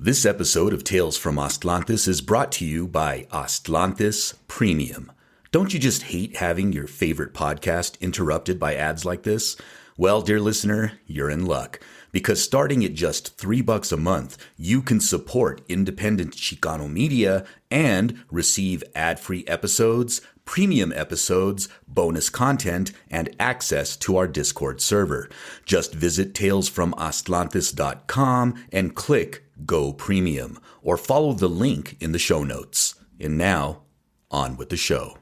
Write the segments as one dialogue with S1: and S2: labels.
S1: This episode of Tales from Atlantis is brought to you by Atlantis Premium. Don't you just hate having your favorite podcast interrupted by ads like this? Well, dear listener, you're in luck. Because starting at just $3 a month, you can support independent Chicano media and receive ad-free episodes, premium episodes, bonus content, and access to our Discord server. Just visit talesfromatlantis.com and click Go Premium, or follow the link in the show notes. And now, on with the show.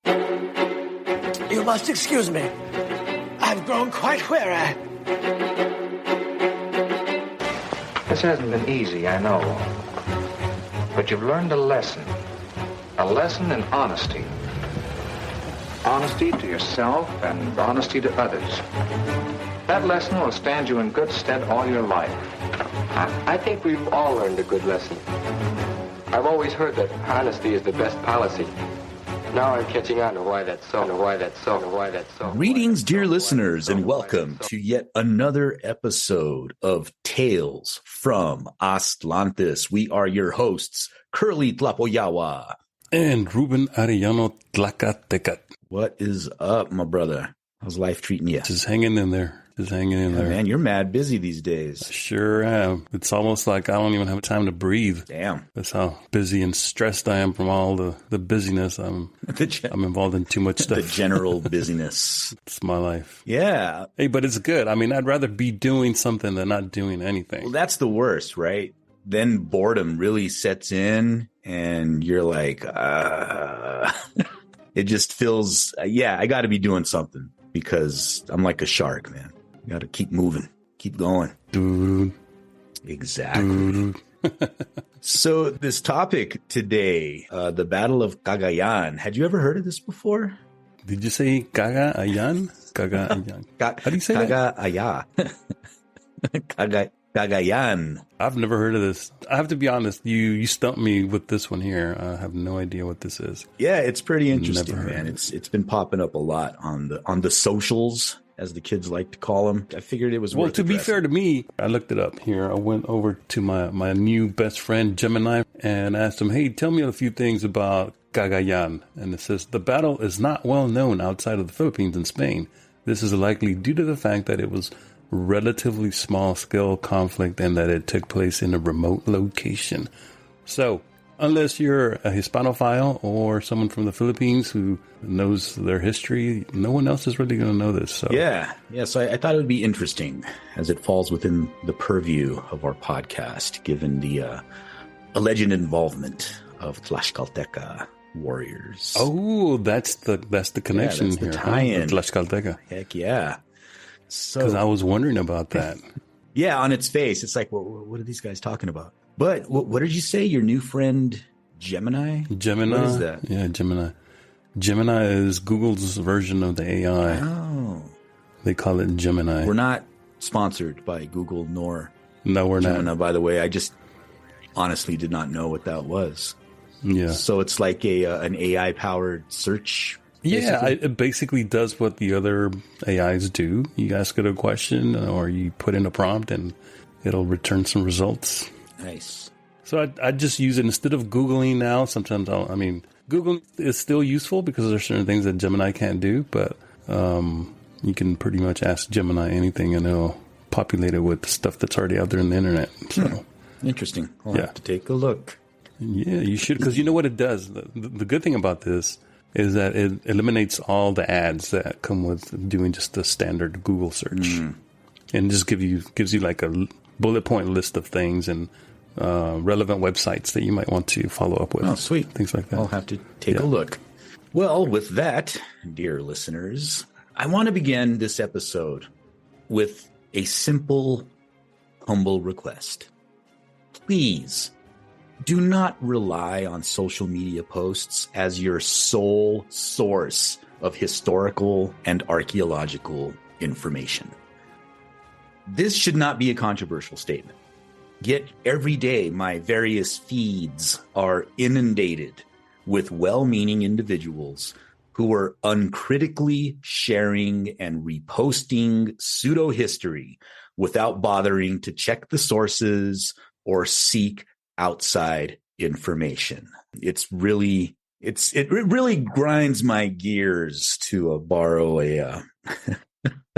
S2: You must excuse me. I've grown quite weary.
S3: This hasn't been easy, I know. But you've learned a lesson. A lesson in honesty. Honesty to yourself and honesty to others. That lesson will stand you in good stead all your life.
S4: I think we've all learned a good lesson. I've always heard that honesty is the best policy. Now I'm catching on to why that's so, and why that's so, and why that's so.
S1: Greetings, dear listeners, and welcome to yet another episode of Tales from Atlantis. We are your hosts, Curly Tlapoyawa.
S5: And Ruben Arellano Tlaxkaltekah.
S1: What is up, my brother? How's life treating you?
S5: Just hanging in there.
S1: Man, you're mad busy these days.
S5: I sure am. It's almost like I don't even have time to breathe.
S1: Damn.
S5: That's how busy and stressed I am from all the busyness. I'm involved in too much stuff.
S1: The general busyness.
S5: It's my life.
S1: Yeah.
S5: Hey, but it's good. I mean, I'd rather be doing something than not doing anything.
S1: Well, that's the worst, right? Then boredom really sets in and you're like, it just feels, I got to be doing something because I'm like a shark, man. You got to keep moving, keep going.
S5: Dude.
S1: Exactly. So this topic today, the Battle of Cagayan. Had you ever heard of this before?
S5: Did you say Cagayan? Cagayan. How do you say
S1: that? Cagayan.
S5: I've never heard of this. I have to be honest. You stumped me with this one here. I have no idea what this is.
S1: Yeah, it's pretty interesting, man. It's been popping up a lot on the socials, as the kids like to call them. I figured it was
S5: well. To be fair to me, I looked it up here. I went over to my new best friend Gemini and asked him, "Hey, tell me a few things about Cagayan." And it says the battle is not well known outside of the Philippines and Spain. This is likely due to the fact that it was relatively small scale conflict and that it took place in a remote location. So, unless you're a Hispanophile or someone from the Philippines who knows their history, no one else is really going to know this. So
S1: yeah. So I thought it would be interesting as it falls within the purview of our podcast, given the alleged involvement of Tlaxkaltekah warriors.
S5: Oh, that's the connection
S1: that's
S5: here.
S1: The tie-in.
S5: Tlaxkaltekah.
S1: Heck yeah. So,
S5: because I was wondering about that.
S1: Yeah, on its face, it's like, well, what are these guys talking about? But what did you say? Your new friend Gemini?
S5: Gemini.
S1: What is that?
S5: Yeah, Gemini. Gemini is Google's version of the AI.
S1: Oh.
S5: They call it Gemini.
S1: We're not sponsored by Google nor
S5: no, we're
S1: Gemini,
S5: not.
S1: By the way. I just honestly did not know what that was.
S5: Yeah.
S1: So it's like an AI-powered search.
S5: Yeah, it basically does what the other AIs do. You ask it a question or you put in a prompt and it'll return some results.
S1: Nice.
S5: So I just use it instead of Googling now. Sometimes Google is still useful because there's certain things that Gemini can't do, but you can pretty much ask Gemini anything and it'll populate it with stuff that's already out there on the internet. So
S1: interesting. I'll have to take a look.
S5: Yeah, you should, because you know what it does. The good thing about this is that it eliminates all the ads that come with doing just the standard Google search, and just gives you like a bullet point list of things and relevant websites that you might want to follow up with.
S1: Oh, sweet.
S5: Things like that.
S1: I'll have to take a look. Well, with that, dear listeners, I want to begin this episode with a simple, humble request. Please do not rely on social media posts as your sole source of historical and archaeological information. This should not be a controversial statement. Yet every day my various feeds are inundated with well-meaning individuals who are uncritically sharing and reposting pseudo-history without bothering to check the sources or seek outside information. It really grinds my gears to borrow a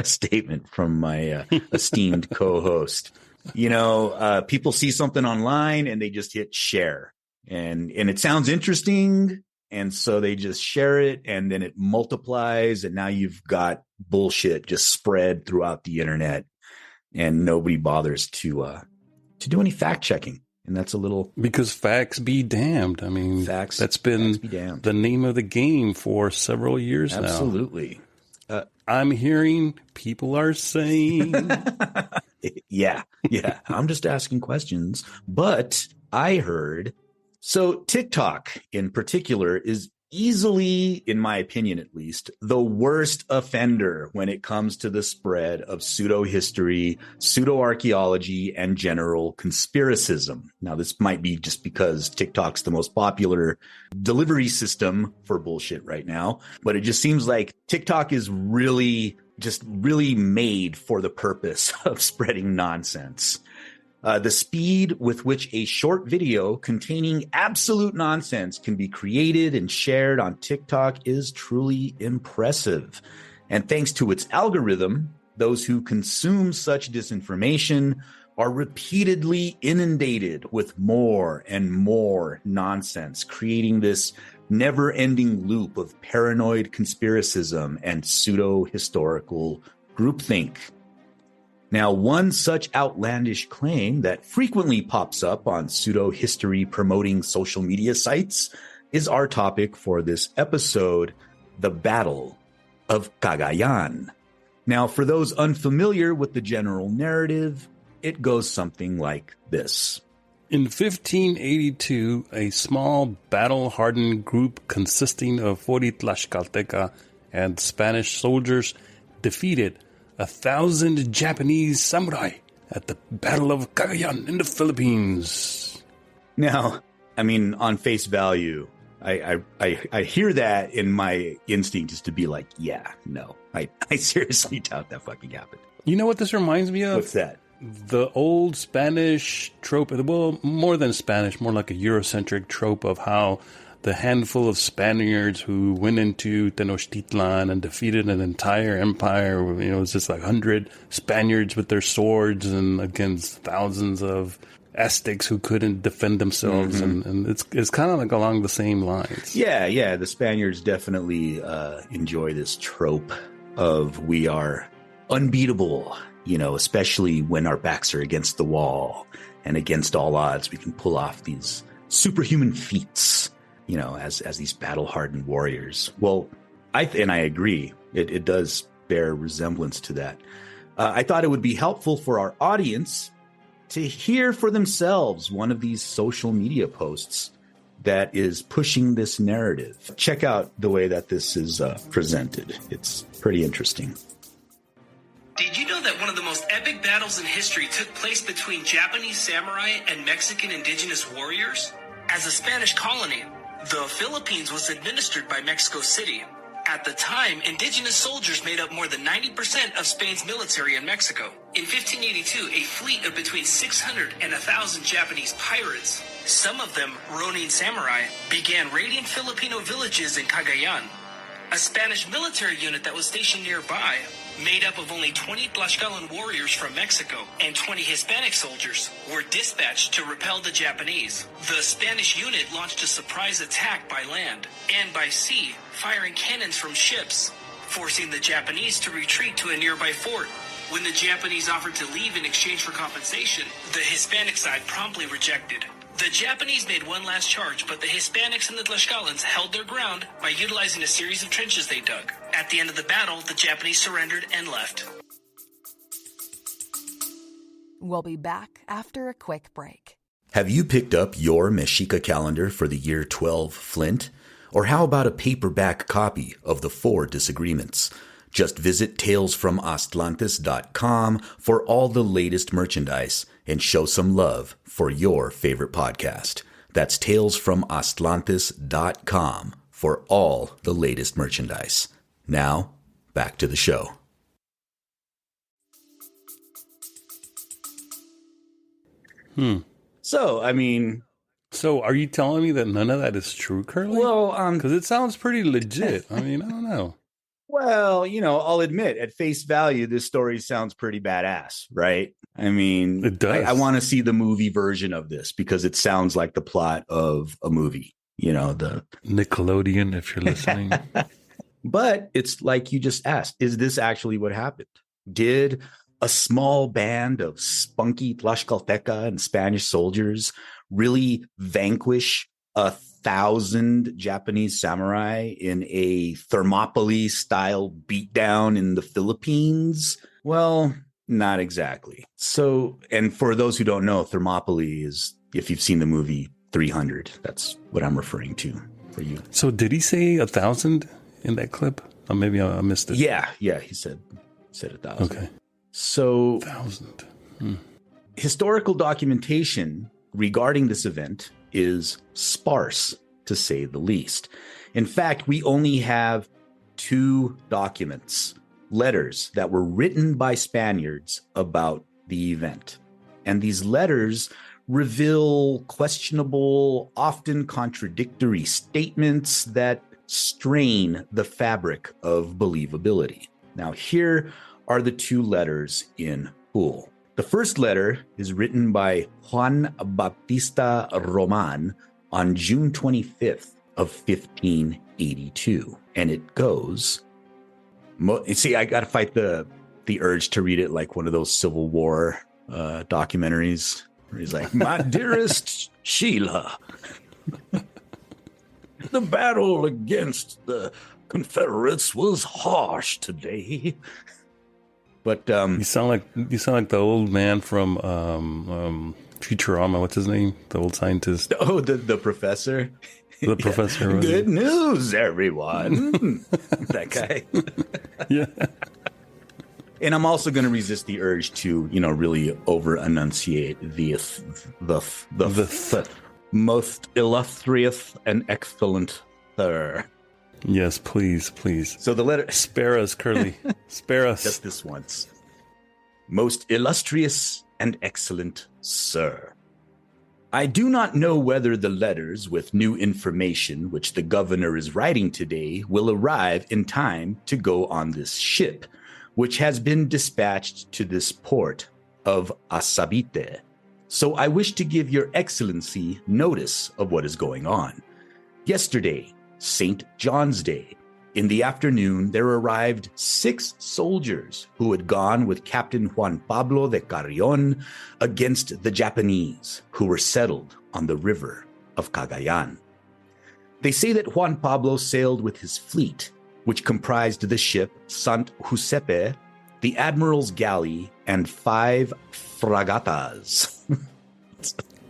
S1: statement from my esteemed co-host. People see something online and they just hit share, and it sounds interesting, and so they just share it, and then it multiplies, and now you've got bullshit just spread throughout the internet, and nobody bothers to do any fact checking. And that's a little...
S5: Because facts be damned. I mean, that's been the name of the game for several years now.
S1: Absolutely.
S5: I'm hearing people are saying...
S1: Yeah. I'm just asking questions. But I heard... So TikTok in particular is easily, in my opinion at least, the worst offender when it comes to the spread of pseudohistory, pseudoarcheology, and general conspiracism. Now, this might be just because TikTok's the most popular delivery system for bullshit right now, but it just seems like TikTok is really made for the purpose of spreading nonsense. The speed with which a short video containing absolute nonsense can be created and shared on TikTok is truly impressive. And thanks to its algorithm, those who consume such disinformation are repeatedly inundated with more and more nonsense, creating this never-ending loop of paranoid conspiracism and pseudo-historical groupthink. Now, one such outlandish claim that frequently pops up on pseudo-history promoting social media sites is our topic for this episode, the Battle of Cagayan. Now, for those unfamiliar with the general narrative, it goes something like this.
S5: In 1582, a small battle-hardened group consisting of 40 Tlaxkaltekah and Spanish soldiers defeated 1,000 Japanese samurai at the Battle of Cagayan in the Philippines.
S1: Now, I mean, on face value, I hear that, and my instinct is to be like, yeah, no, I seriously doubt that fucking happened.
S5: You know what this reminds me of?
S1: What's that?
S5: The old Spanish trope, well, more than Spanish, more like a Eurocentric trope of how the handful of Spaniards who went into Tenochtitlan and defeated an entire empire, it was just like 100 Spaniards with their swords and against thousands of Aztecs who couldn't defend themselves. Mm-hmm. And it's kind of like along the same lines.
S1: Yeah. The Spaniards definitely enjoy this trope of we are unbeatable, especially when our backs are against the wall, and against all odds, we can pull off these superhuman feats, as these battle-hardened warriors. Well, I agree. It does bear resemblance to that. I thought it would be helpful for our audience to hear for themselves one of these social media posts that is pushing this narrative. Check out the way that this is presented. It's pretty interesting.
S6: Did you know that one of the most epic battles in history took place between Japanese samurai and Mexican indigenous warriors? As a Spanish colony, the Philippines was administered by Mexico City. At the time, indigenous soldiers made up more than 90% of Spain's military in Mexico. In 1582, a fleet of between 600 and 1,000 Japanese pirates, some of them Ronin samurai, began raiding Filipino villages in Cagayan. A Spanish military unit that was stationed nearby, made up of only 20 Tlaxcalan warriors from Mexico and 20 Hispanic soldiers, were dispatched to repel the Japanese. The Spanish unit launched a surprise attack by land and by sea, firing cannons from ships, forcing the Japanese to retreat to a nearby fort. When the Japanese offered to leave in exchange for compensation, the Hispanic side promptly rejected. The Japanese made one last charge, but the Hispanics and the Tlaxcalans held their ground by utilizing a series of trenches they dug. At the end of the battle, the Japanese surrendered and left.
S7: We'll be back after a quick break.
S1: Have you picked up your Mexica calendar for the year 12 Flint? Or how about a paperback copy of The Four Disagreements? Just visit talesfromastlantis.com for all the latest merchandise and show some love for your favorite podcast. That's talesfromastlantis.com for all the latest merchandise. Now, back to the show. So, I mean...
S5: So are you telling me that none of that is true, Curly?
S1: Well,
S5: because it sounds pretty legit. I mean, I don't know.
S1: Well, I'll admit, at face value, this story sounds pretty badass, right? I mean,
S5: it does.
S1: I want to see the movie version of this because it sounds like the plot of a movie, the
S5: Nickelodeon, if you're listening.
S1: But it's like you just asked, is this actually what happened? Did a small band of spunky Tlaxkaltekah and Spanish soldiers really vanquish 1,000 Japanese samurai in a Thermopylae-style beatdown in the Philippines? Well, not exactly. So, and for those who don't know, Thermopylae is, if you've seen the movie 300, that's what I'm referring to for you.
S5: So did he say 1,000 in that clip? Or maybe I missed it.
S1: Yeah, he said 1,000.
S5: Okay.
S1: So
S5: 1,000.
S1: Historical documentation regarding this event is sparse, to say the least. In fact, we only have 2 documents, letters that were written by Spaniards about the event. And these letters reveal questionable, often contradictory statements that strain the fabric of believability. Now, here are the 2 letters in full. The first letter is written by Juan Baptista Roman on June 25th of 1582. And it goes, see, I got to fight the urge to read it like one of those Civil War documentaries where he's like, my dearest Sheila, the battle against the Confederates was harsh today. But
S5: you sound like the old man from Futurama. What's his name? The old scientist.
S1: Oh, the professor.
S5: The professor.
S1: Good news, everyone. That guy.
S5: Yeah.
S1: And I'm also going to resist the urge to, really over enunciate the most illustrious and excellent sir.
S5: Yes, please.
S1: So the letter...
S5: Spare us, Curly. Spare us.
S1: Just this once. Most illustrious and excellent sir. I do not know whether the letters with new information which the governor is writing today will arrive in time to go on this ship, which has been dispatched to this port of Asabite. So I wish to give your excellency notice of what is going on. Yesterday, St. John's Day, in the afternoon, there arrived 6 soldiers who had gone with Captain Juan Pablo de Carrion against the Japanese, who were settled on the river of Cagayan. They say that Juan Pablo sailed with his fleet, which comprised the ship Sant Giuseppe, the admiral's galley, and 5 fragatas.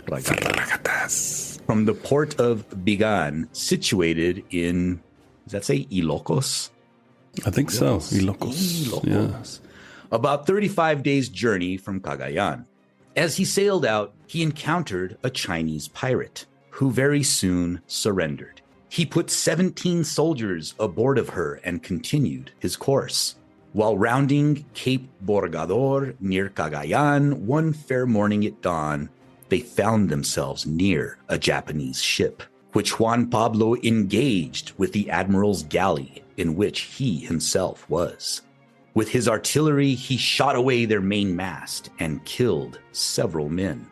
S1: Fragatas. From the port of Bigan, situated in, does that say Ilocos?
S5: I think so. Ilocos. Yeah.
S1: About 35 days' journey from Cagayan. As he sailed out, he encountered a Chinese pirate, who very soon surrendered. He put 17 soldiers aboard of her and continued his course. While rounding Cape Borgador near Cagayan one fair morning at dawn, they found themselves near a Japanese ship, which Juan Pablo engaged with the admiral's galley, in which he himself was. With his artillery, he shot away their main mast and killed several men.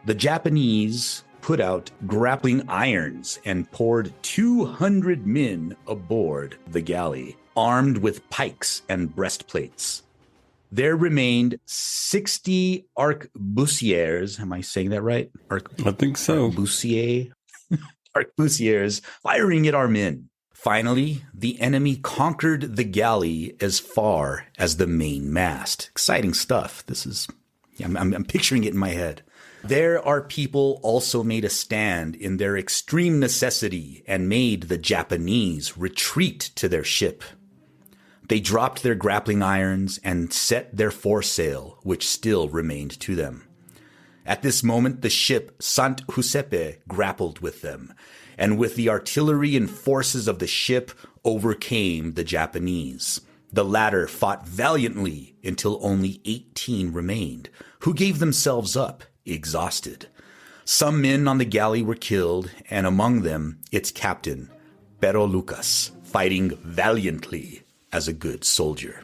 S1: The Japanese put out grappling irons and poured 200 men aboard the galley, armed with pikes and breastplates. There remained 60 arquebusiers. Am I saying that right?
S5: I think so.
S1: Arquebusiers firing at our men. Finally, the enemy conquered the galley as far as the main mast. Exciting stuff. I'm picturing it in my head. There our people also made a stand in their extreme necessity and made the Japanese retreat to their ship. They dropped their grappling irons and set their foresail, which still remained to them. At this moment, the ship Sant Giuseppe grappled with them, and with the artillery and forces of the ship overcame the Japanese. The latter fought valiantly until only 18 remained, who gave themselves up, exhausted. Some men on the galley were killed, and among them its captain, Pero Lucas, fighting valiantly as a good soldier.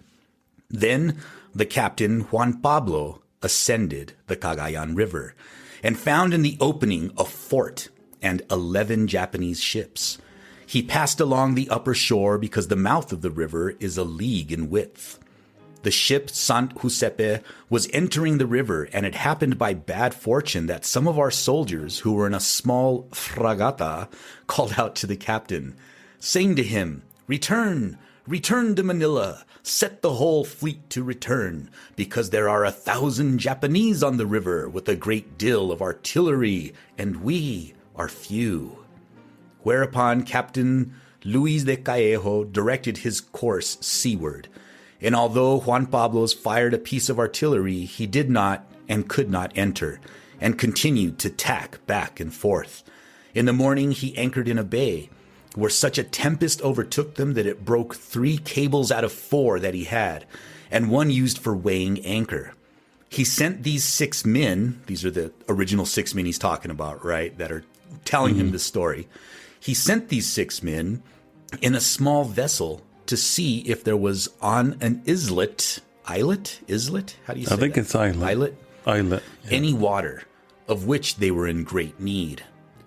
S1: Then the captain, Juan Pablo, ascended the Cagayan River and found in the opening a fort and 11 Japanese ships. He passed along the upper shore because the mouth of the river is a league in width. The ship Sant Giuseppe was entering the river, and it happened by bad fortune that some of our soldiers who were in a small fragata called out to the captain, saying to him, "Return, return to Manila, set the whole fleet to return, because there are 1,000 Japanese on the river with a great deal of artillery, and we are few." Whereupon Captain Luis de Callejo directed his course seaward, and although Juan Pablo's fired a piece of artillery, he did not and could not enter, and continued to tack back and forth. In the morning he anchored in a bay, where such a tempest overtook them that it broke 3 cables out of 4 that he had, and one used for weighing anchor. He sent these 6 men, these are the original 6 men he's talking about, right, that are telling him this story. He sent these 6 men in a small vessel to see if there was on an islet, how do you say
S5: I think
S1: that?
S5: it's islet.
S1: Yeah. Any water, of which they were in great need.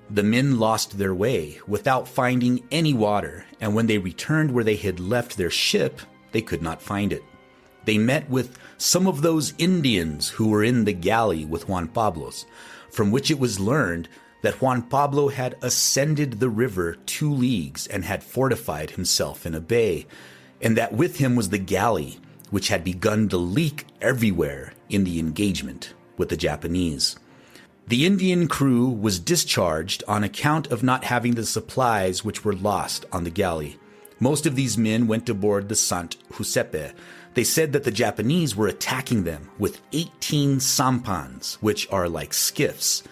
S1: The men lost their way without finding any water, and when they returned where they had left their ship, they could not find it. They met with some of those Indians who were in the galley with Juan Pablo's, from which it was learned that Juan Pablo had ascended the river 2 leagues and had fortified himself in a bay, and that with him was the galley, which had begun to leak everywhere in the engagement with the Japanese. The Indian crew was discharged on account of not having the supplies which were lost on the galley. Most of these men went aboard the Sant Giuseppe. They said that the Japanese were attacking them with 18 sampans, which are like skiffs.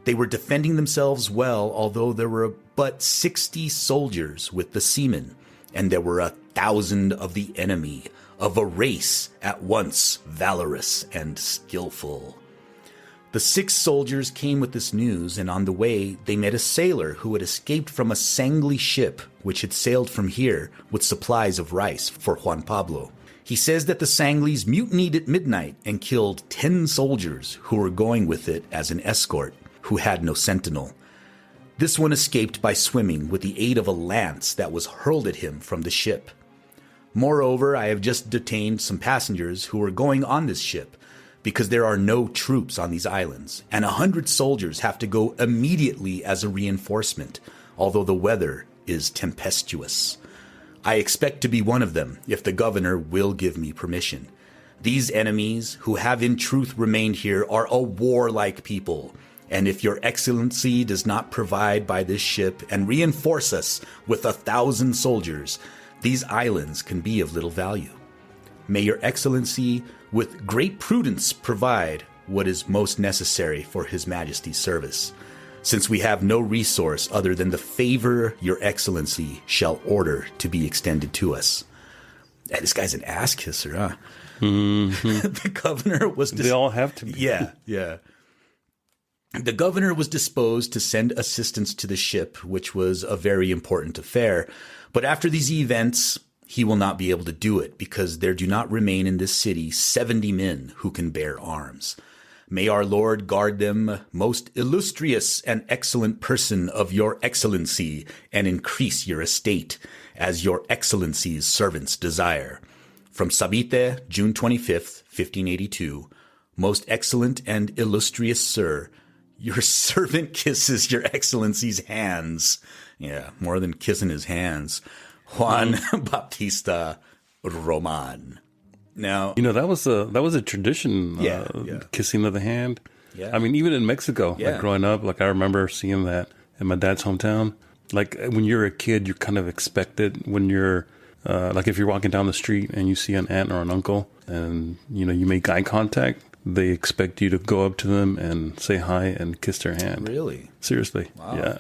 S1: They were defending themselves well, although there were but 60 soldiers with the seamen, and there were 1,000 of the enemy, of a race at once valorous and skillful. The 6 soldiers came with this news, and on the way they met a sailor who had escaped from a Sangli ship which had sailed from here with supplies of rice for Juan Pablo. He says that the Sanglis mutinied at midnight and killed 10 soldiers who were going with it as an escort, who had no sentinel. This one escaped by swimming with the aid of a lance that was hurled at him from the ship. Moreover, I have just detained some passengers who were going on this ship, because there are no troops on these islands, and 100 soldiers have to go immediately as a reinforcement, although the weather is tempestuous. I expect to be one of them, if the governor will give me permission. These enemies, who have in truth remained here, are a warlike people, and if your excellency does not provide by this ship and reinforce us with 1,000 soldiers, these islands can be of little value. May your excellency with great prudence provide what is most necessary for his majesty's service, since we have no resource other than the favor your excellency shall order to be extended to us. Yeah, this guy's an ass kisser, huh?
S5: Mm-hmm.
S1: The governor was...
S5: They all have to be.
S1: Yeah. The governor was disposed to send assistance to the ship, which was a very important affair. But after these events, he will not be able to do it, because there do not remain in this city 70 men who can bear arms. May our Lord guard them, most illustrious and excellent person of your excellency, and increase your estate, as your excellency's servants desire. From Sabite, June 25th, 1582, most excellent and illustrious sir, your servant kisses your excellency's hands. Yeah, more than kissing his hands. Juan Baptista Roman. Now,
S5: that was a tradition. Kissing of the hand.
S1: Yeah.
S5: I mean, even in Mexico, like growing up, like I remember seeing that in my dad's hometown. Like when you're a kid, you're kind of expected when you're like if you're walking down the street and you see an aunt or an uncle, and you make eye contact, they expect you to go up to them and say hi and kiss their hand.
S1: Really?
S5: Seriously?
S1: Wow.
S5: Yeah.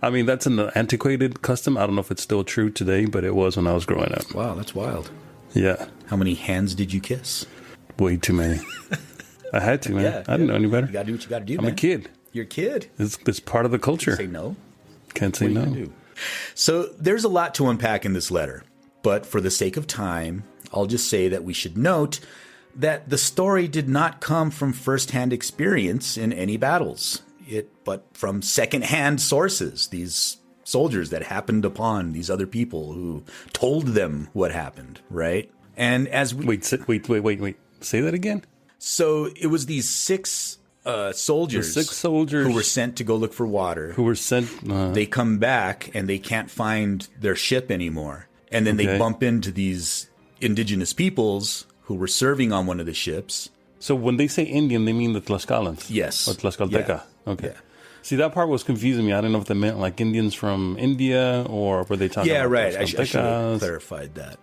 S5: I mean, that's an antiquated custom. I don't know if it's still true today, but it was when I was growing up.
S1: Wow, that's wild.
S5: Yeah.
S1: How many hands did you kiss?
S5: Way too many. I had to, man. I didn't know any better.
S1: You got to do what you got to do,
S5: I'm
S1: man.
S5: a kid.
S1: your kid.
S5: It's part of the culture.
S1: Say no.
S5: Can't say no.
S1: So there's a lot to unpack in this letter, but for the sake of time, I'll just say that we should note that the story did not come from firsthand experience in any battles, but from secondhand sources, these soldiers that happened upon these other people who told them what happened, right? And as we...
S5: Wait. Say that again?
S1: So it was these six soldiers who were sent to go look for water. They come back and they can't find their ship anymore. And then they bump into these indigenous peoples who were serving on one of the ships.
S5: So when they say Indian, they mean the Tlaxcalans?
S1: Yes.
S5: Or Tlaxkaltekah?
S1: Yeah.
S5: Okay.
S1: Yeah.
S5: See, that part was confusing me. I didn't know if they meant like Indians from India or were they talking about
S1: right. I should have clarified that.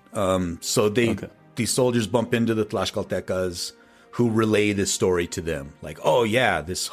S1: So these soldiers bump into the Tlaxkaltekas who relay this story to them. Like, oh yeah, this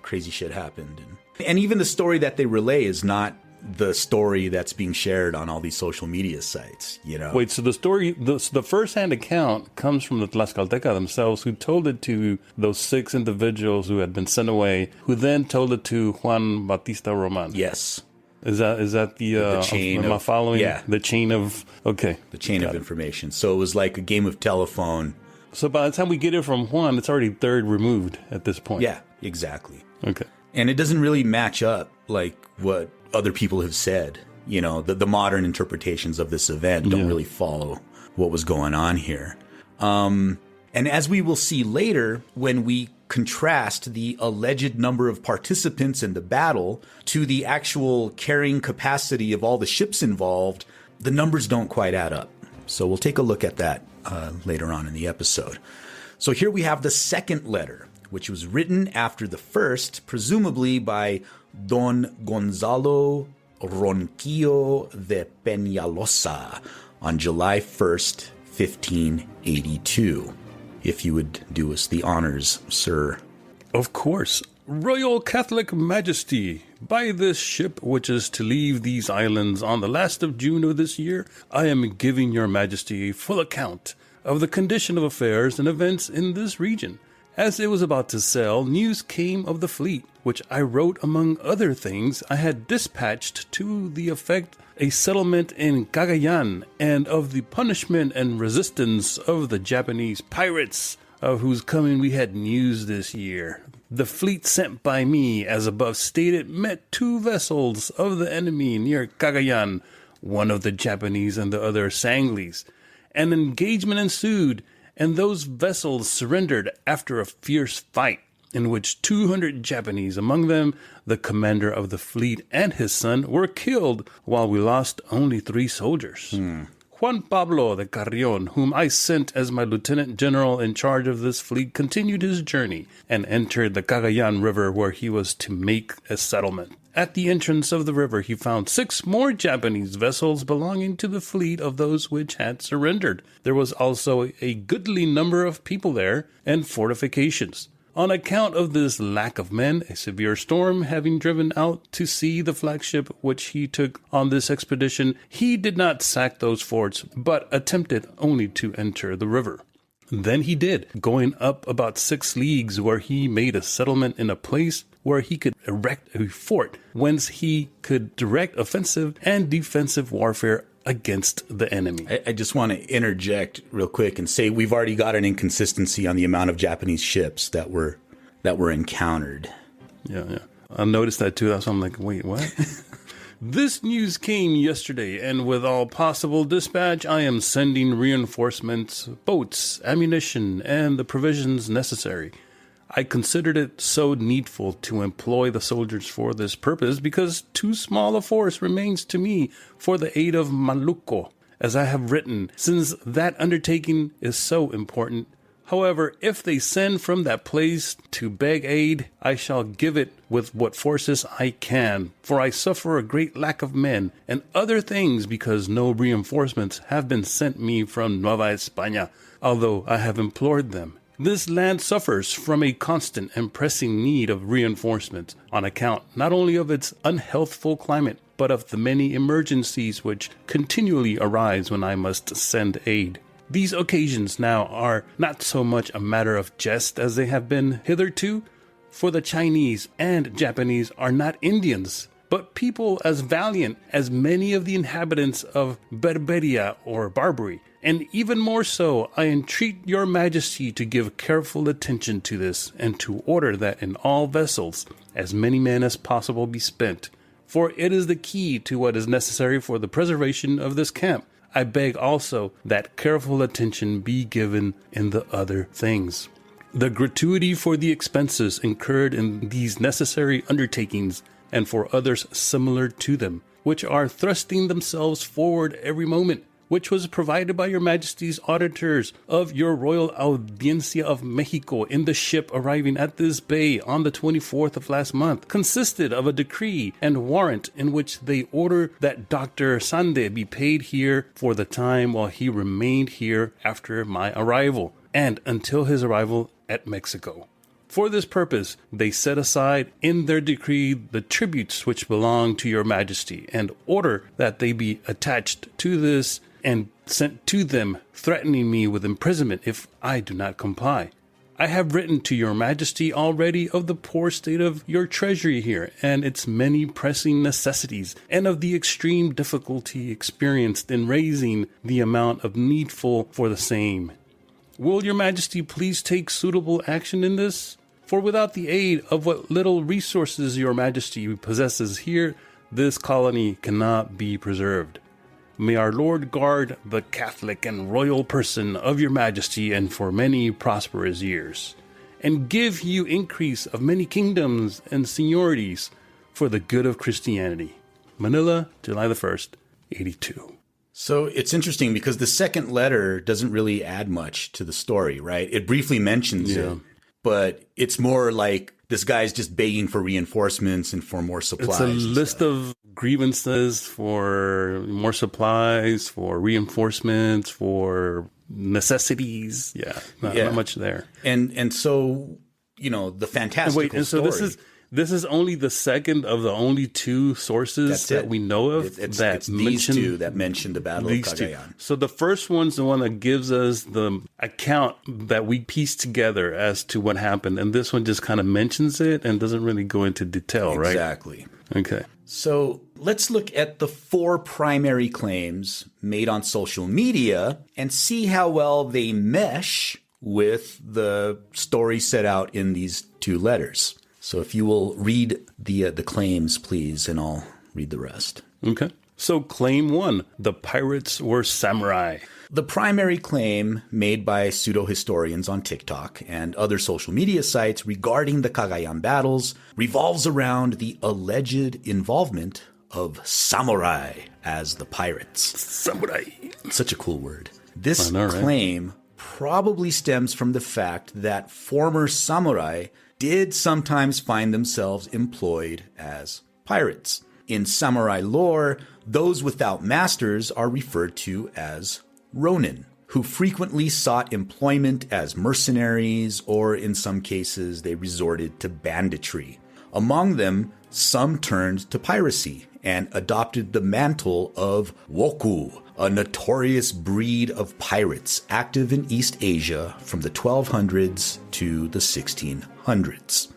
S1: crazy shit happened. And even the story that they relay is not the story that's being shared on all these social media sites, you know?
S5: Wait, so the story, the first-hand account comes from the Tlaxkalteca themselves, who told it to those 6 individuals who had been sent away, who then told it to Juan Bautista Roman.
S1: Yes.
S5: Is that the chain? Am I following?
S1: Yeah.
S5: The chain of, okay.
S1: The chain of information. So it was like a game of telephone.
S5: So by the time we get it from Juan, it's already third removed at this point.
S1: Yeah, exactly.
S5: Okay.
S1: And it doesn't really match up like what other people have said. You know, the modern interpretations of this event don't really follow what was going on here. And as we will see later, when we contrast the alleged number of participants in the battle to the actual carrying capacity of all the ships involved, the numbers don't quite add up. So we'll take a look at that later on in the episode. So here we have the second letter, which was written after the first, presumably by Don Gonzalo Ronquillo de Peñalosa on July 1st, 1582. If you would do us the honors, sir.
S5: Of course. Royal Catholic Majesty, by this ship which is to leave these islands on the last of June of this year, I am giving your Majesty a full account of the condition of affairs and events in this region. As it was about to sail, news came of the fleet, which I wrote among other things I had dispatched to the effect a settlement in Cagayan, and of the punishment and resistance of the Japanese pirates, of whose coming we had news this year. The fleet sent by me, as above stated, met 2 vessels of the enemy near Cagayan, one of the Japanese and the other Sanglis. An engagement ensued, and those vessels surrendered after a fierce fight, in which 200 Japanese, among them the commander of the fleet and his son, were killed, while we lost only 3 soldiers. Juan Pablo de Carrion, whom I sent as my lieutenant general in charge of this fleet, continued his journey and entered the Cagayan River, where he was to make a settlement. At the entrance of the river, he found 6 more Japanese vessels belonging to the fleet of those which had surrendered. There was also a goodly number of people there and fortifications. On account of this lack of men, a severe storm having driven out to sea the flagship which he took on this expedition, he did not sack those forts, but attempted only to enter the river. Then he did, going up about 6 leagues, where he made a settlement in a place where he could erect a fort, whence he could direct offensive and defensive warfare against the enemy.
S1: I just want to interject real quick and say we've already got an inconsistency on the amount of Japanese ships that were encountered.
S5: Yeah. I noticed that too. That's why I'm like, wait, what? This news came yesterday, and with all possible dispatch, I am sending reinforcements, boats, ammunition, and the provisions necessary. I considered it so needful to employ the soldiers for this purpose, because too small a force remains to me for the aid of Maluco, as I have written, since that undertaking is so important. However, if they send from that place to beg aid, I shall give it with what forces I can, for I suffer a great lack of men and other things, because no reinforcements have been sent me from Nueva España, although I have implored them. This land suffers from a constant and pressing need of reinforcements, on account not only of its unhealthful climate, but of the many emergencies which continually arise when I must send aid. These occasions now are not so much a matter of jest as they have been hitherto, For the Chinese and Japanese are not Indians, but people as valiant as many of the inhabitants of Berberia or Barbary. And even more so, I entreat your majesty to give careful attention to this, and to order that in all vessels as many men as possible be spent. For it is the key to what is necessary for the preservation of this camp. I beg also that careful attention be given in the other things. The gratuity for the expenses incurred in these necessary undertakings, and for others similar to them, which are thrusting themselves forward every moment, which was provided by your majesty's auditors of your royal audiencia of Mexico in the ship arriving at this bay on the 24th of last month, consisted of a decree and warrant in which they order that Dr. Sande be paid here for the time while he remained here after my arrival, and until his arrival at Mexico. For this purpose, they set aside in their decree the tributes which belong to your majesty, and order that they be attached to this and sent to them, threatening me with imprisonment if I do not comply. I have written to your majesty already of the poor state of your treasury here, and its many pressing necessities, and of the extreme difficulty experienced in raising the amount of needful for the same. Will your majesty please take suitable action in this? For without the aid of what little resources your majesty possesses here, this colony cannot be preserved. May our Lord guard the Catholic and royal person of your majesty and for many prosperous years, and give you increase of many kingdoms and seigniories for the good of Christianity. Manila, July the 1st, 82.
S1: So it's interesting because the second letter doesn't really add much to the story, right? It briefly mentions it, but it's more like this guy's just begging for reinforcements and for more supplies.
S5: It's a list of grievances for more supplies, for reinforcements, for necessities. Yeah, not much there.
S1: And so, you know, the fantastical story.
S5: This is only the second of the only two sources that we know of
S1: it's these two that mention the Battle of Cagayan.
S5: So the first one's the one that gives us the account that we piece together as to what happened. And this one just kind of mentions it and doesn't really go into detail, right?
S1: Exactly.
S5: Okay.
S1: So let's look at the 4 primary claims made on social media and see how well they mesh with the story set out in these 2 letters. So if you will read the claims, please, and I'll read the rest.
S5: Okay. So claim 1, the pirates were samurai.
S1: The primary claim made by pseudo-historians on TikTok and other social media sites regarding the Cagayan battles revolves around the alleged involvement of samurai as the pirates.
S5: Samurai.
S1: Such a cool word. This claim probably stems from the fact that former samurai did sometimes find themselves employed as pirates. In samurai lore, those without masters are referred to as ronin, who frequently sought employment as mercenaries, or in some cases, they resorted to banditry. Among them, some turned to piracy and adopted the mantle of woku, a notorious breed of pirates active in East Asia from the 1200s to the 1600s.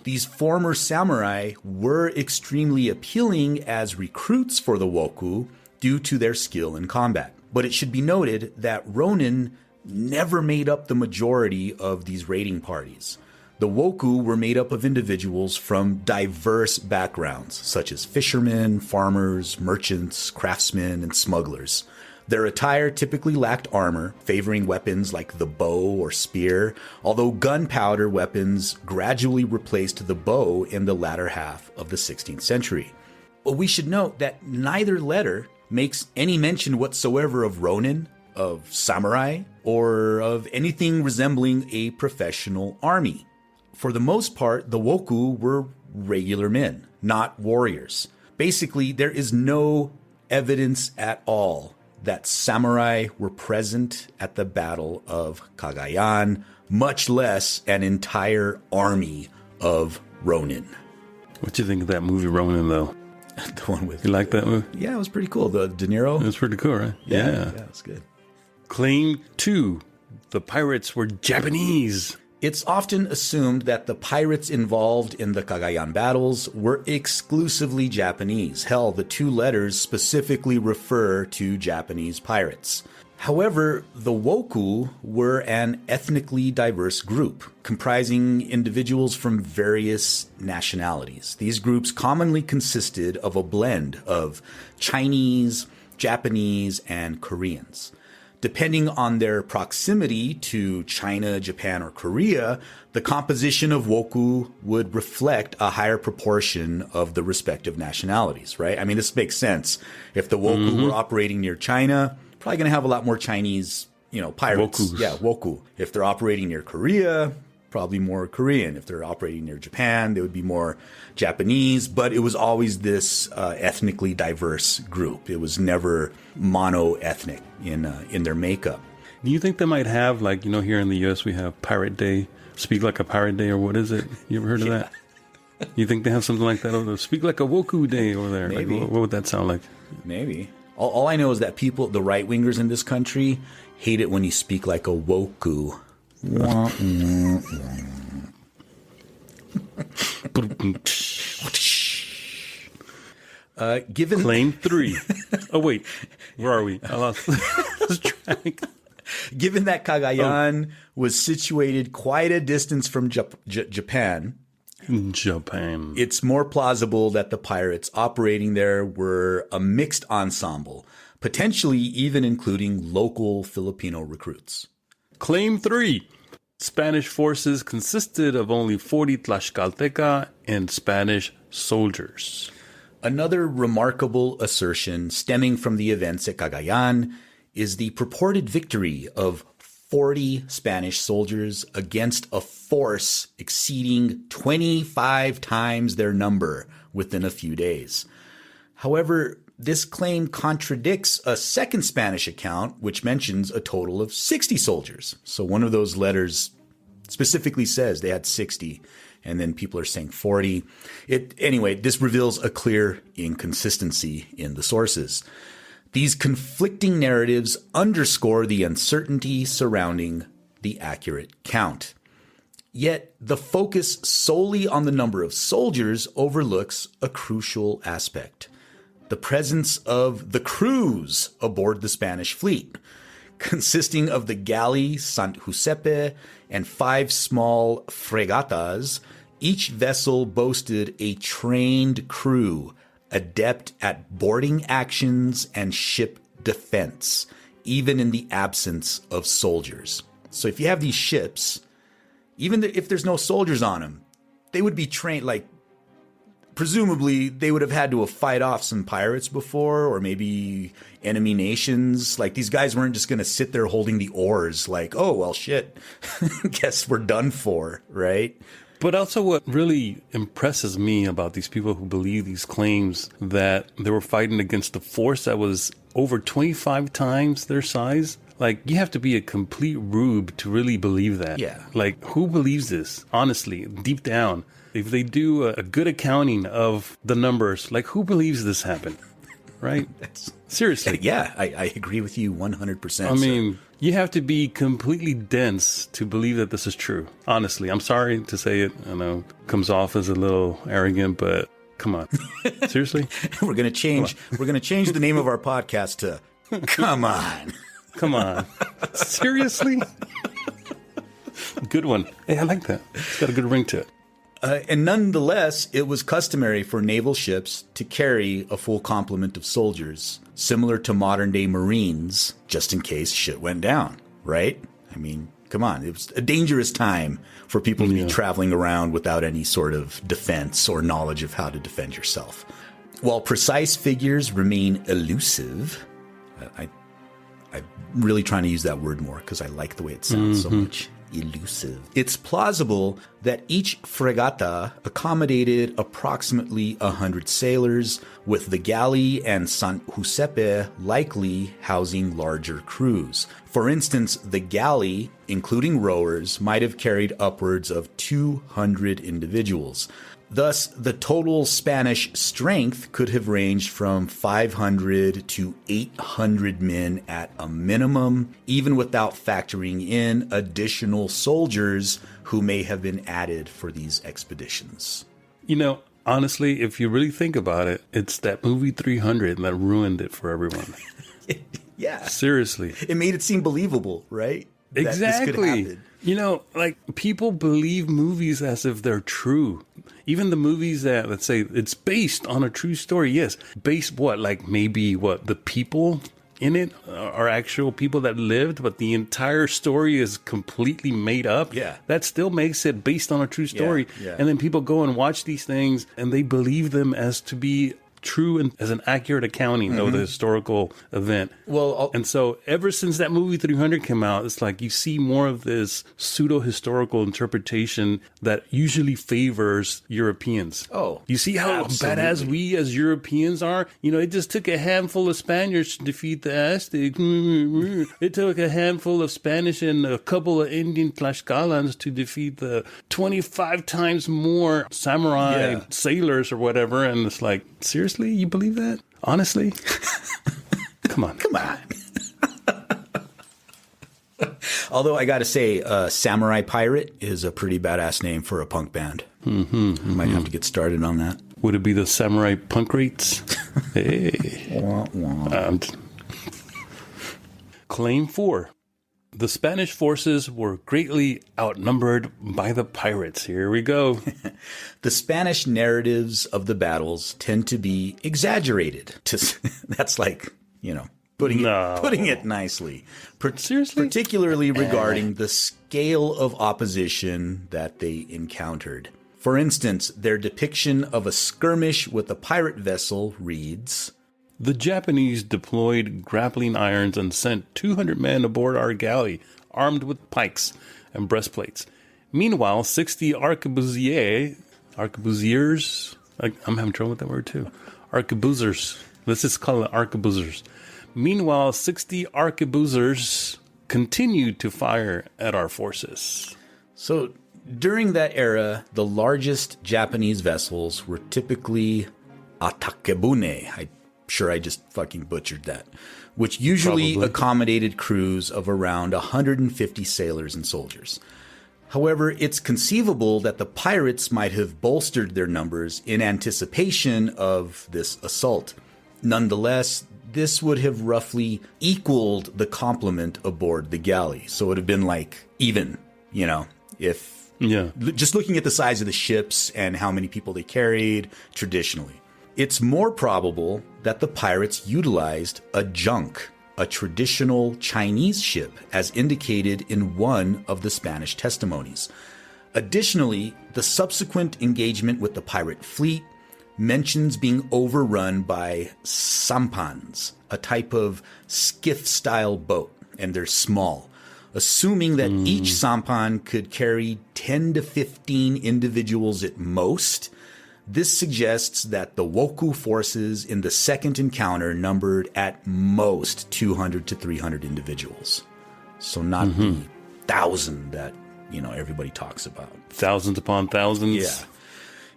S1: These former samurai were extremely appealing as recruits for the woku due to their skill in combat. But it should be noted that ronin never made up the majority of these raiding parties. The woku were made up of individuals from diverse backgrounds, such as fishermen, farmers, merchants, craftsmen, and smugglers. Their attire typically lacked armor, favoring weapons like the bow or spear, although gunpowder weapons gradually replaced the bow in the latter half of the 16th century. But we should note that neither letter makes any mention whatsoever of ronin, of samurai, or of anything resembling a professional army. For the most part, the woku were regular men, not warriors. Basically, there is no evidence at all that samurai were present at the Battle of Cagayan, much less an entire army of ronin.
S5: What do you think of that movie Ronin, though?
S1: The one with...
S5: You like that movie?
S1: Yeah, it was pretty cool. The De Niro.
S5: It was pretty cool, right?
S1: Yeah, it was good.
S5: Claim 2. The pirates were Japanese.
S1: It's often assumed that the pirates involved in the Cagayan battles were exclusively Japanese. Hell, the two letters specifically refer to Japanese pirates. However, the Wokou were an ethnically diverse group, comprising individuals from various nationalities. These groups commonly consisted of a blend of Chinese, Japanese, and Koreans. Depending on their proximity to China, Japan, or Korea, the composition of Wokou would reflect a higher proportion of the respective nationalities, right? I mean, this makes sense. If the Wokou were operating near China, probably going to have a lot more Chinese, pirates.
S5: Wokus.
S1: Yeah, Wokou. If they're operating near Korea, probably more Korean. If they're operating near Japan, they would be more Japanese. But it was always this ethnically diverse group. It was never mono-ethnic in their makeup.
S5: Do you think they might have, here in the U.S. we have Pirate Day, Speak Like a Pirate Day, or what is it? You ever heard of that? You think they have something like that over there? Speak Like a Wokou Day over there.
S1: Maybe.
S5: What would that sound like?
S1: Maybe. All I know is that people, the right-wingers in this country, hate it when you speak like a Wokou. Given
S5: Claim 3. Oh, wait. Where are we? I lost track.
S1: Given that Cagayan was situated quite a distance from Japan, it's more plausible that the pirates operating there were a mixed ensemble, potentially even including local Filipino recruits.
S5: Claim 3. Spanish forces consisted of only 40 Tlaxkaltekah and Spanish soldiers.
S1: Another remarkable assertion stemming from the events at Cagayan is the purported victory of 40 Spanish soldiers against a force exceeding 25 times their number within a few days. However, this claim contradicts a second Spanish account, which mentions a total of 60 soldiers. So one of those letters specifically says they had 60, and then people are saying 40. Anyway, this reveals a clear inconsistency in the sources. These conflicting narratives underscore the uncertainty surrounding the accurate count. Yet, the focus solely on the number of soldiers overlooks a crucial aspect: the presence of the crews aboard the Spanish fleet, consisting of the galley San Giuseppe and 5 small fregatas. Each vessel boasted a trained crew, adept at boarding actions and ship defense, even in the absence of soldiers. So if you have these ships, even if there's no soldiers on them, they would be trained, presumably they would have had to have fight off some pirates before, or maybe enemy nations. These guys weren't just going to sit there holding the oars oh, well, shit, guess we're done for, right?
S5: But also what really impresses me about these people who believe these claims that they were fighting against a force that was over 25 times their size. You have to be a complete rube to really believe that.
S1: Yeah.
S5: Who believes this? Honestly, deep down. If they do a good accounting of the numbers, who believes this happened? Right? Seriously.
S1: Yeah, I agree with you 100%.
S5: I mean, you have to be completely dense to believe that this is true. Honestly, I'm sorry to say it. I know it comes off as a little arrogant, but come on. Seriously?
S1: We're going to change the name of our podcast to Come On.
S5: Come on. Seriously? Good one. Hey, I like that. It's got a good ring to it.
S1: And nonetheless, it was customary for naval ships to carry a full complement of soldiers, similar to modern-day Marines, just in case shit went down, right? I mean, come on. It was a dangerous time for people to be traveling around without any sort of defense or knowledge of how to defend yourself. While precise figures remain elusive, I'm really trying to use that word more because I like the way it sounds so much. Elusive. It's plausible that each fregata accommodated approximately 100 sailors, with the galley and San Giuseppe likely housing larger crews. For instance, the galley, including rowers, might have carried upwards of 200 individuals. Thus, the total Spanish strength could have ranged from 500 to 800 men at a minimum, even without factoring in additional soldiers who may have been added for these expeditions.
S5: You know, honestly, if you really think about it, it's that movie 300 that ruined it for everyone.
S1: Yeah.
S5: Seriously.
S1: It made it seem believable, right? That
S5: Exactly.
S1: this could happen.
S5: You know, like, people believe movies as if they're true. Even the movies that, let's say, it's based on a true story. Yes. Based what? Like, maybe what? The people in it are actual people that lived, but the entire story is completely made up.
S1: Yeah.
S5: That still makes it based on a true story.
S1: Yeah.
S5: And then people go and watch these things and they believe them as to be true and as an accurate accounting of the historical event.
S1: Well,
S5: and so ever since that movie 300 came out, it's like you see more of this pseudo-historical interpretation that usually favors Europeans.
S1: Oh,
S5: you see how
S1: absolutely.
S5: badass we as Europeans are? You know, it just took a handful of Spaniards to defeat the Aztecs. It took a handful of Spanish and a couple of Indian Tlaxcalans to defeat the 25 times more samurai sailors or whatever. And it's like, seriously? You believe that? Honestly? Come on.
S1: Although I got to say, Samurai Pirate is a pretty badass name for a punk band. Might have to get started on that.
S5: Would it be the Samurai Punk Rates? Hey. Claim 4. The Spanish forces were greatly outnumbered by the pirates. Here we go.
S1: The Spanish narratives of the battles tend to be exaggerated. That's like, you know, putting it nicely.
S5: Seriously?
S1: Particularly regarding the scale of opposition that they encountered. For instance, their depiction of a skirmish with a pirate vessel reads,
S5: "The Japanese deployed grappling irons and sent 200 men aboard our galley, armed with pikes and breastplates. Meanwhile, 60 arquebusiers, I'm having trouble with that word too, arquebusers, let's just call it arquebusers. Meanwhile, 60 arquebusers continued to fire at our forces."
S1: So during that era, the largest Japanese vessels were typically atakebune. I'm sure I just fucking butchered that. Which usually accommodated crews of around 150 sailors and soldiers. However, it's conceivable that the pirates might have bolstered their numbers in anticipation of this assault. Nonetheless, this would have roughly equaled the complement aboard the galley. So it would have been like even, you know, if just looking at the size of the ships and how many people they carried traditionally. It's more probable that the pirates utilized a junk, a traditional Chinese ship, as indicated in one of the Spanish testimonies. Additionally, the subsequent engagement with the pirate fleet mentions being overrun by sampans, a type of skiff-style boat, and they're small, assuming that each sampan could carry 10 to 15 individuals at most. This suggests that the Wokou forces in the second encounter numbered at most 200 to 300 individuals. So not the 1,000 that, you know, everybody talks about.
S5: Thousands upon thousands.
S1: Yeah.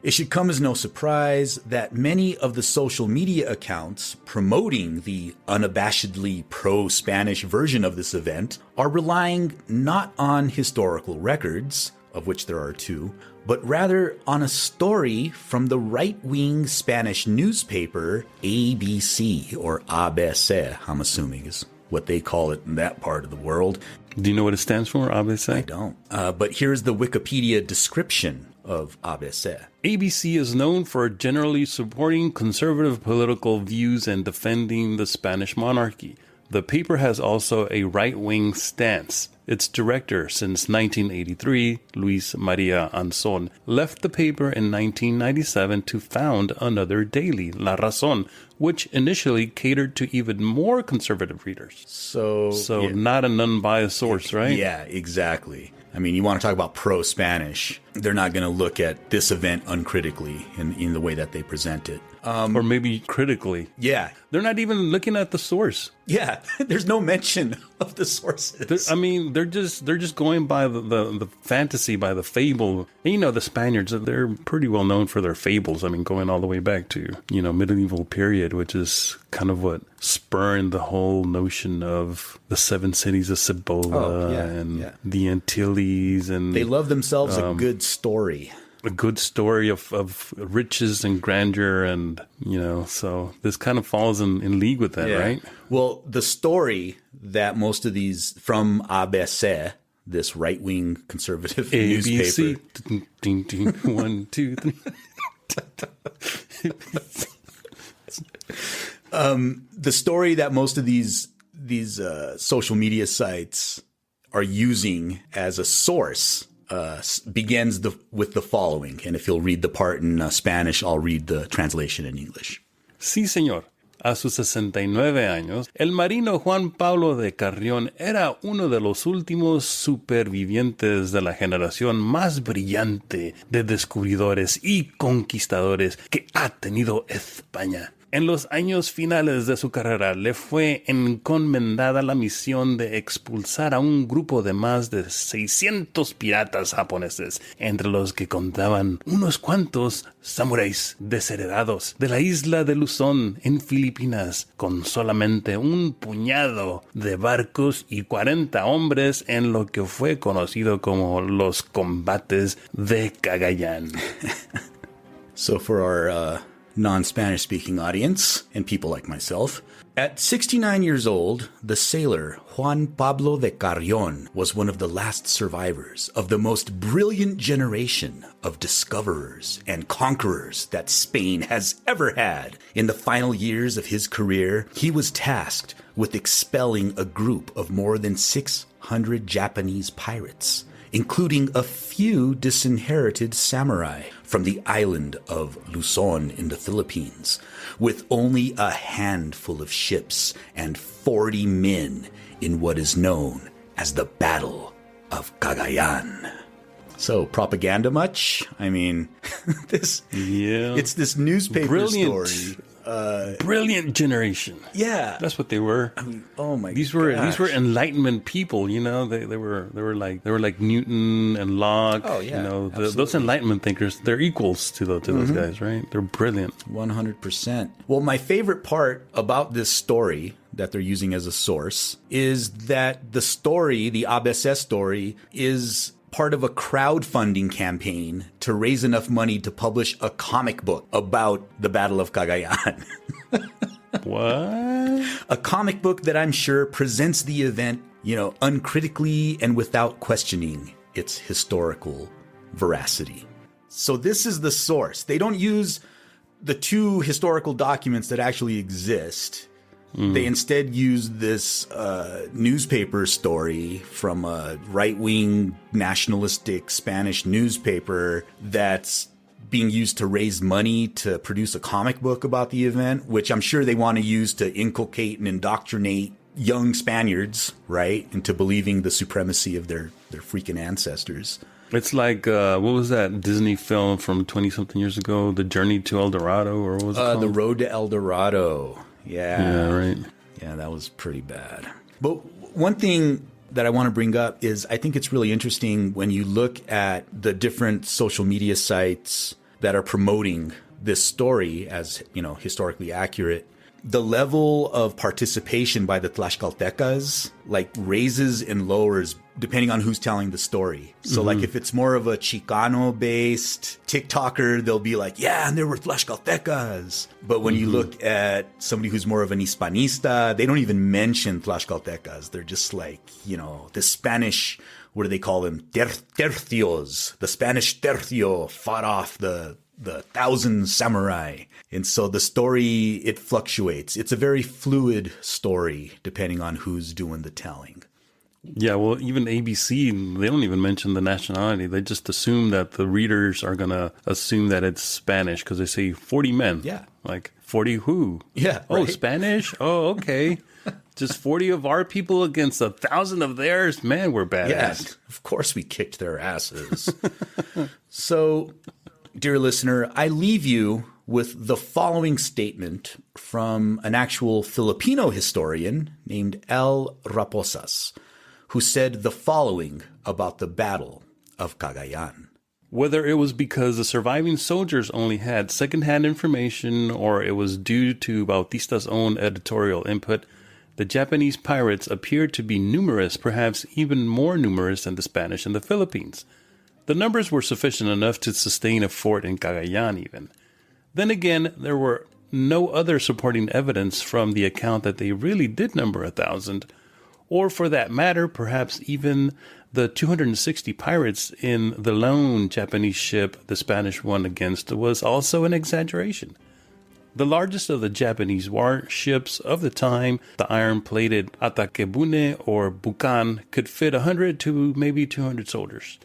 S1: It should come as no surprise that many of the social media accounts promoting the unabashedly pro-Spanish version of this event are relying not on historical records, of which there are two, but rather on a story from the right-wing Spanish newspaper ABC, or ABC, I'm assuming is what they call it in that part of the world.
S5: Do you know what it stands for, ABC?
S1: I don't. But here's the Wikipedia description of ABC.
S5: ABC is known for generally supporting conservative political views and defending the Spanish monarchy. The paper has also a right-wing stance. Its director since 1983, Luis Maria Anzon, left the paper in 1997 to found another daily, La Razón, which initially catered to even more conservative readers. So
S1: yeah.
S5: Not an unbiased source, right?
S1: Yeah, exactly. I mean, you want to talk about pro-Spanish. They're not going to look at this event uncritically in the way that they present it.
S5: Or maybe critically.
S1: Yeah.
S5: They're not even looking at the source.
S1: Yeah. There's no mention of the sources.
S5: They're they're just going by the fantasy, by the fable. And, you know, the Spaniards, they're pretty well known for their fables. I mean, going all the way back to, you know, medieval period, which is kind of what spurned the whole notion of the seven cities of Cibola and the Antilles. And
S1: they love themselves a good story.
S5: A good story of riches and grandeur, and, you know, so this kind of falls in league with that, right?
S1: Well, the story that most of these from ABC, this right-wing conservative
S5: ABC,
S1: newspaper.
S5: ding, ding, 1, 2, 3.
S1: The story that most of these social media sites are using as a source begins with the following. And if you'll read the part in Spanish, I'll read the translation in English.
S5: Sí, señor. A sus 69 años, el marino Juan Pablo de Carrión era uno de los últimos supervivientes de la generación más brillante de descubridores y conquistadores que ha tenido España. En los años finales de su carrera le fue encomendada la misión de expulsar a un grupo de más de 600 piratas japoneses, entre los que contaban unos cuantos samuráis desheredados de la isla de Luzón en Filipinas, con solamente un puñado de barcos y 40 hombres en lo que fue conocido como los combates de Cagayan.
S1: So for our non-Spanish speaking audience and people like myself, at 69 years old, the sailor Juan Pablo de Carrión was one of the last survivors of the most brilliant generation of discoverers and conquerors that Spain has ever had. In the final years of his career, he was tasked with expelling a group of more than 600 Japanese pirates, including a few disinherited samurai from the island of Luzon in the Philippines, with only a handful of ships and 40 men in what is known as the Battle of Cagayan. So, propaganda much? I mean, it's this newspaper story.
S5: Brilliant generation.
S1: Yeah,
S5: that's what they were.
S1: I mean, oh my!
S5: These were Enlightenment people. You know, they were like Newton and Locke.
S1: Oh yeah,
S5: you know, those Enlightenment thinkers. They're equals to those guys, right? They're brilliant.
S1: 100%. Well, my favorite part about this story that they're using as a source is that the story, the ABC story, is part of a crowdfunding campaign to raise enough money to publish a comic book about the Battle of Cagayan.
S5: What?
S1: A comic book that I'm sure presents the event, you know, uncritically and without questioning its historical veracity. So this is the source. They don't use the two historical documents that actually exist. They instead use this newspaper story from a right-wing nationalistic Spanish newspaper that's being used to raise money to produce a comic book about the event, which I'm sure they want to use to inculcate and indoctrinate young Spaniards, right, into believing the supremacy of their freaking ancestors.
S5: It's like, what was that Disney film from 20-something years ago? The Journey to El Dorado, or what was it called?
S1: The Road to El Dorado.
S5: Yeah, right.
S1: Yeah, that was pretty bad. But one thing that I want to bring up is I think it's really interesting when you look at the different social media sites that are promoting this story as, you know, historically accurate. The level of participation by the Tlaxkaltecas like raises and lowers depending on who's telling the story. So like if it's more of a Chicano-based TikToker, they'll be like, yeah, and there were Tlaxkaltecas. But when you look at somebody who's more of an Hispanista, they don't even mention Tlaxkaltecas. They're just like, you know, the Spanish, what do they call them? Tercios. The Spanish tercio fought off the 1,000 samurai. And so the story, it fluctuates. It's a very fluid story depending on who's doing the telling.
S5: Yeah, well, even ABC, they don't even mention the nationality. They just assume that the readers are going to assume that it's Spanish because they say 40 men.
S1: Yeah.
S5: Like, 40 who?
S1: Yeah.
S5: Oh,
S1: right.
S5: Spanish? Oh, okay. Just 40 of our people against 1,000 of theirs? Man, we're badass.
S1: Yeah, of course we kicked their asses. So, dear listener, I leave you with the following statement from an actual Filipino historian named L. Raposas, who said the following about the Battle of Cagayan.
S5: Whether it was because the surviving soldiers only had secondhand information or it was due to Bautista's own editorial input, the Japanese pirates appeared to be numerous, perhaps even more numerous than the Spanish in the Philippines. The numbers were sufficient enough to sustain a fort in Cagayan even. Then again, there were no other supporting evidence from the account that they really did number 1,000, or for that matter, perhaps even the 260 pirates in the lone Japanese ship the Spanish won against was also an exaggeration. The largest of the Japanese warships of the time, the iron-plated Atakebune or Bukan, could fit 100 to maybe 200 soldiers.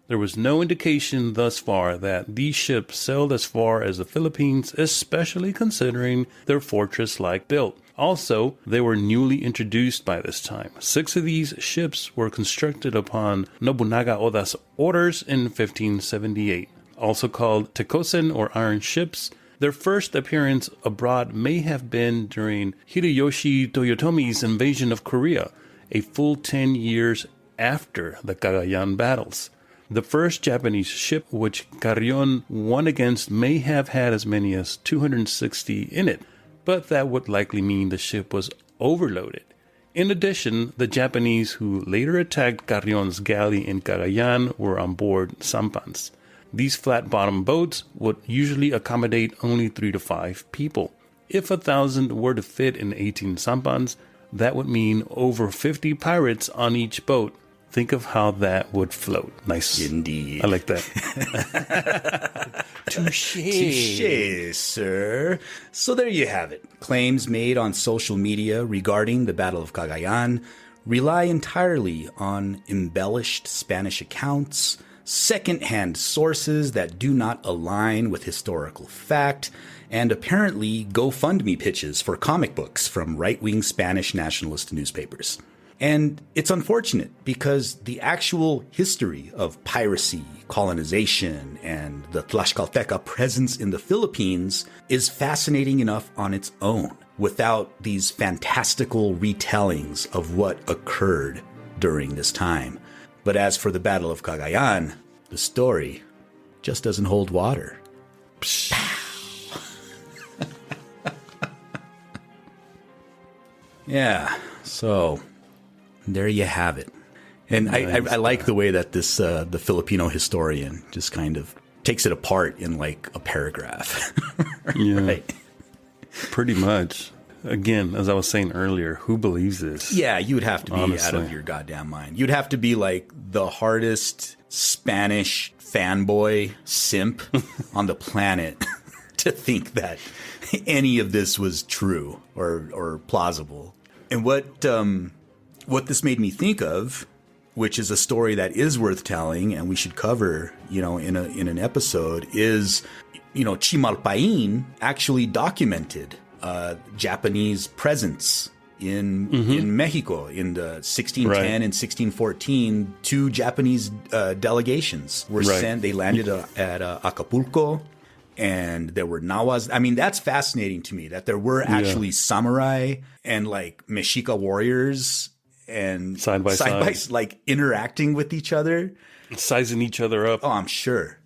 S5: There was no indication thus far that these ships sailed as far as the Philippines, especially considering their fortress-like build. Also, they were newly introduced by this time. 6 of these ships were constructed upon Nobunaga Oda's orders in 1578. Also called Tekosen or iron ships, their first appearance abroad may have been during Hideyoshi Toyotomi's invasion of Korea, a full 10 years after the Cagayan battles. The first Japanese ship which Carrion won against may have had as many as 260 in it, but that would likely mean the ship was overloaded. In addition, the Japanese who later attacked Carrion's galley in Cagayan were on board sampans. These flat-bottom boats would usually accommodate only 3 to 5 people. If 1,000 were to fit in 18 sampans, that would mean over 50 pirates on each boat. Think of how that would float. Nice.
S1: Indeed.
S5: I like that.
S1: Touché, sir. So there you have it. Claims made on social media regarding the Battle of Cagayan rely entirely on embellished Spanish accounts, second-hand sources that do not align with historical fact, and apparently GoFundMe pitches for comic books from right-wing Spanish nationalist newspapers. And it's unfortunate because the actual history of piracy, colonization, and the Tlaxkaltekah presence in the Philippines is fascinating enough on its own without these fantastical retellings of what occurred during this time. But as for the Battle of Cagayan, the story just doesn't hold water. Yeah, so there you have it. And I like the way that this the Filipino historian just kind of takes it apart in like a paragraph.
S5: Yeah,
S1: right.
S5: Pretty much. Again, as I was saying earlier, who believes this?
S1: Yeah, you would have to be
S5: honestly
S1: out of your goddamn mind. You'd have to be like the hardest Spanish fanboy simp on the planet to think that any of this was true or plausible. And what this made me think of, which is a story that is worth telling and we should cover, in an episode, is, Chimalpain actually documented Japanese presence in Mexico in the 1610 and 1614. 2 Japanese delegations were sent. They landed at Acapulco, and there were Nahuas. I mean, that's fascinating to me that there were actually samurai and like Mexica warriors and
S5: side by side,
S1: like interacting with each other,
S5: sizing each other up.
S1: Oh, I'm sure.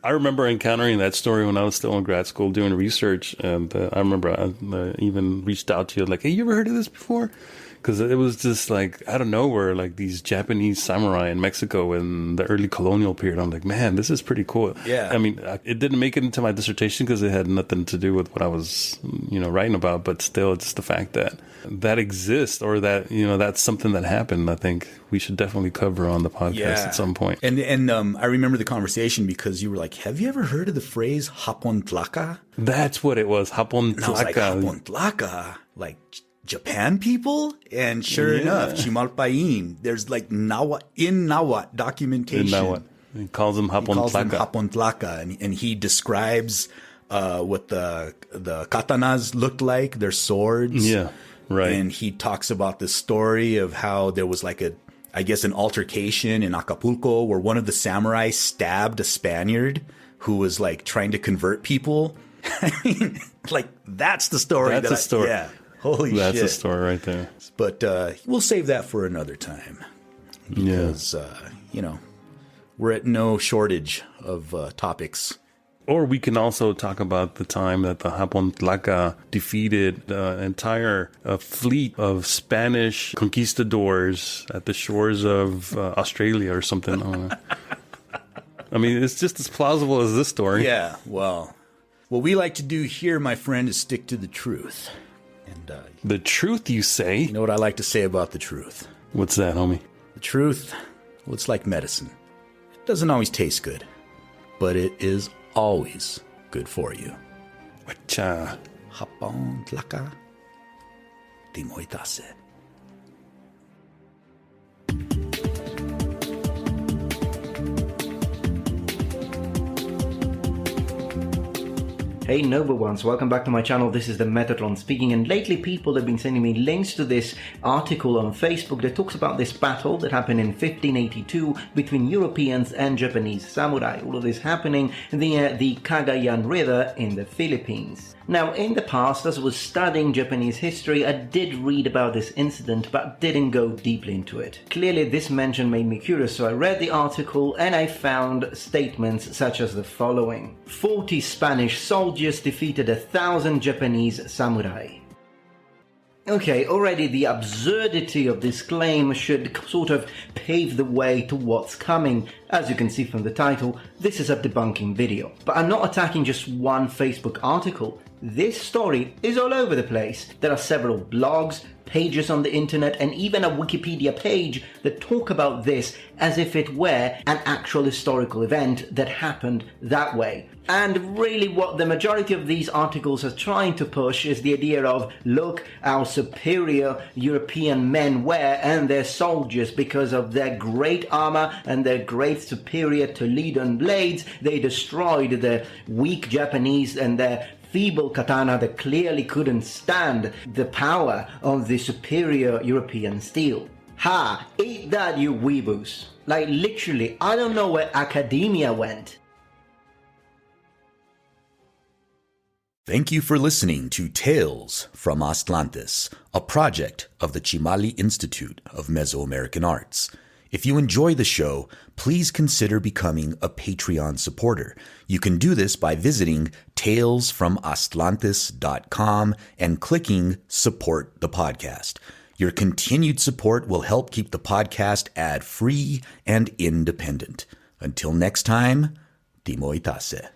S5: I remember encountering that story when I was still in grad school doing research, and I remember I even reached out to you like, hey, you ever heard of this before? Because it was just like out of nowhere, like these Japanese samurai in Mexico in the early colonial period. I'm like, man, this is pretty cool.
S1: Yeah.
S5: I mean, it didn't make it into my dissertation because it had nothing to do with what I was, writing about. But still, it's the fact that exists, or that, that's something that happened. I think we should definitely cover on the podcast at some point.
S1: And I remember the conversation because you were like, have you ever heard of the phrase Hapontlaka?
S5: That's what it was. Hapontlaka.
S1: And I was like, Hapontlaka? Like Japan people? And sure enough, Chimalpain, there's like Nahuatl documentation.
S5: In Nahuatl. He calls them
S1: Hapontlaka. And he describes what the katanas looked like, their swords.
S5: Yeah, right.
S1: And he talks about the story of how there was like an altercation in Acapulco where one of the samurai stabbed a Spaniard who was like trying to convert people. I mean, like that's the story.
S5: That's the story. Yeah.
S1: Holy shit.
S5: That's a story right there.
S1: But we'll save that for another time. Because, we're at no shortage of topics.
S5: Or we can also talk about the time that the Tlaxkaltekah defeated the entire fleet of Spanish conquistadors at the shores of Australia or something. I mean, it's just as plausible as this story.
S1: Yeah, well, what we like to do here, my friend, is stick to the truth. And
S5: the truth, you say?
S1: You know what I like to say about the truth?
S5: What's that, homie?
S1: The truth, well, it's like medicine. It doesn't always taste good, but it is always good for you.
S5: Wacha.
S1: Hapon tlaka. Timoitase.
S8: Hey noble ones, welcome back to my channel. This is the Metatron speaking, and lately people have been sending me links to this article on Facebook that talks about this battle that happened in 1582 between Europeans and Japanese samurai. All of this happening near the Cagayan River in the Philippines. Now, in the past, as I was studying Japanese history, I did read about this incident, but didn't go deeply into it. Clearly, this mention made me curious, so I read the article and I found statements such as the following. 40 Spanish soldiers defeated 1,000 Japanese samurai. Okay, already the absurdity of this claim should sort of pave the way to what's coming. As you can see from the title, this is a debunking video. But I'm not attacking just one Facebook article. This story is all over the place. There are several blogs, pages on the internet, and even a Wikipedia page that talk about this as if it were an actual historical event that happened that way. And really what the majority of these articles are trying to push is the idea of, look how superior European men were and their soldiers because of their great armor and their great superior Toledan blades. They destroyed the weak Japanese and their feeble katana that clearly couldn't stand the power of the superior European steel. Ha! Eat that, you weeboos. Like literally, I don't know where academia went.
S1: Thank you for listening to Tales from Atlantis, a project of the Chimali Institute of Mesoamerican Arts. If you enjoy the show, please consider becoming a Patreon supporter. You can do this by visiting talesfromatlantis.com and clicking Support the Podcast. Your continued support will help keep the podcast ad-free and independent. Until next time, Timoitase.